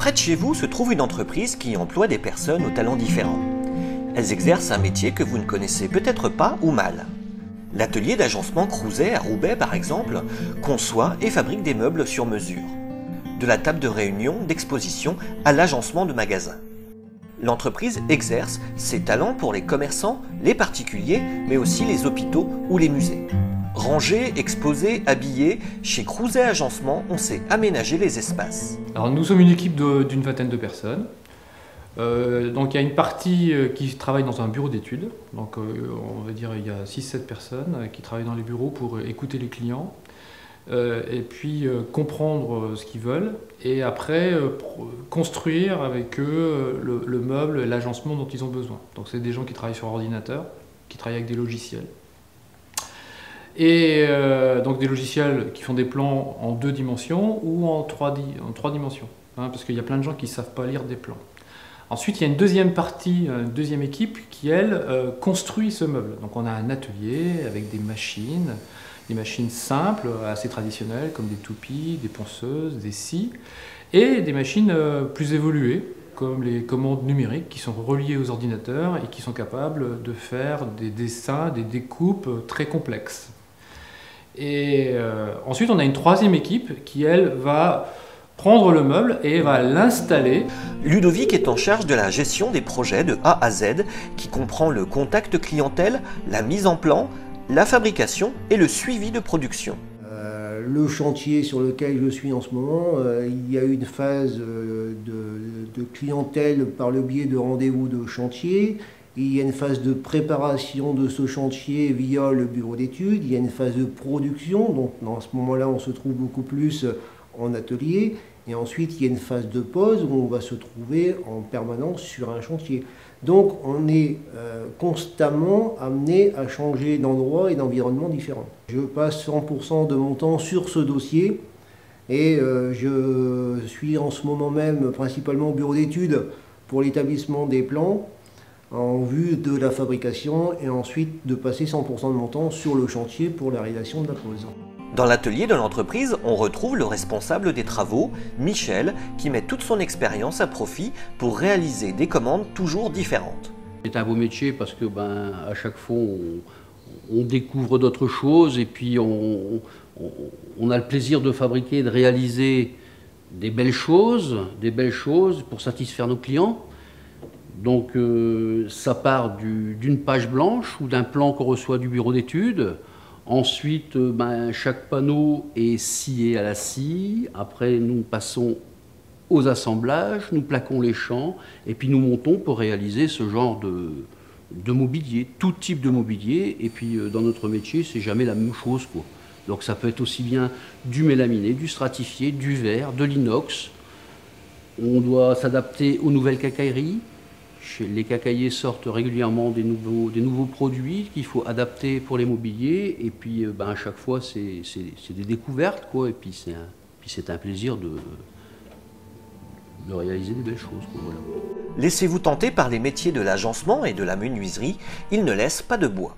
Près de chez vous se trouve une entreprise qui emploie des personnes aux talents différents. Elles exercent un métier que vous ne connaissez peut-être pas ou mal. L'atelier d'agencement Crouzet à Roubaix, par exemple, conçoit et fabrique des meubles sur mesure. De la table de réunion, d'exposition à l'agencement de magasins. L'entreprise exerce ses talents pour les commerçants, les particuliers, mais aussi les hôpitaux ou les musées. Rangés, exposés, habillés, chez Crouzet Agencement, on sait aménager les espaces. Alors nous sommes une équipe d'une vingtaine de personnes. Donc il y a une partie qui travaille dans un bureau d'études. Donc on va dire il y a 6-7 personnes qui travaillent dans les bureaux pour écouter les clients et puis comprendre ce qu'ils veulent et après construire avec eux le meuble, l'agencement dont ils ont besoin. Donc c'est des gens qui travaillent sur ordinateur, qui travaillent avec des logiciels. Et donc des logiciels qui font des plans en 2 dimensions ou en 3 dimensions, hein, parce qu'il y a plein de gens qui ne savent pas lire des plans. Ensuite, il y a une deuxième partie, une deuxième équipe qui, elle, construit ce meuble. Donc on a un atelier avec des machines simples, assez traditionnelles, comme des toupies, des ponceuses, des scies, et des machines plus évoluées, comme les commandes numériques qui sont reliées aux ordinateurs et qui sont capables de faire des dessins, des découpes très complexes. Et ensuite, on a une troisième équipe qui, elle, va prendre le meuble et va l'installer. Ludovic est en charge de la gestion des projets de A à Z, qui comprend le contact clientèle, la mise en plan, la fabrication et le suivi de production. Le chantier sur lequel je suis en ce moment, il y a eu une phase de clientèle par le biais de rendez-vous de chantier. Il y a une phase de préparation de ce chantier via le bureau d'études. Il y a une phase de production, donc dans ce moment-là, on se trouve beaucoup plus en atelier. Et ensuite, il y a une phase de pause où on va se trouver en permanence sur un chantier. Donc, on est constamment amené à changer d'endroit et d'environnement différent. Je passe 100% de mon temps sur ce dossier et je suis en ce moment même principalement au bureau d'études pour l'établissement des plans en vue de la fabrication et ensuite de passer 100% de mon temps sur le chantier pour la réalisation de la pose. Dans l'atelier de l'entreprise, on retrouve le responsable des travaux, Michel, qui met toute son expérience à profit pour réaliser des commandes toujours différentes. C'est un beau métier parce que à chaque fois on découvre d'autres choses et puis on a le plaisir de fabriquer, de réaliser des belles choses pour satisfaire nos clients. Donc ça part d'une page blanche ou d'un plan qu'on reçoit du bureau d'études. Ensuite, chaque panneau est scié à la scie. Après, nous passons aux assemblages, nous plaquons les champs et puis nous montons pour réaliser ce genre de mobilier, tout type de mobilier. Et puis dans notre métier, c'est jamais la même chose, quoi. Donc ça peut être aussi bien du mélaminé, du stratifié, du verre, de l'inox. On doit s'adapter aux nouvelles quincailleries. Les quincailliers sortent régulièrement des nouveaux produits qu'il faut adapter pour les mobiliers. Et puis à chaque fois, c'est des découvertes, quoi. Et puis c'est un plaisir de réaliser des belles choses, quoi, voilà. Laissez-vous tenter par les métiers de l'agencement et de la menuiserie, ils ne laissent pas de bois.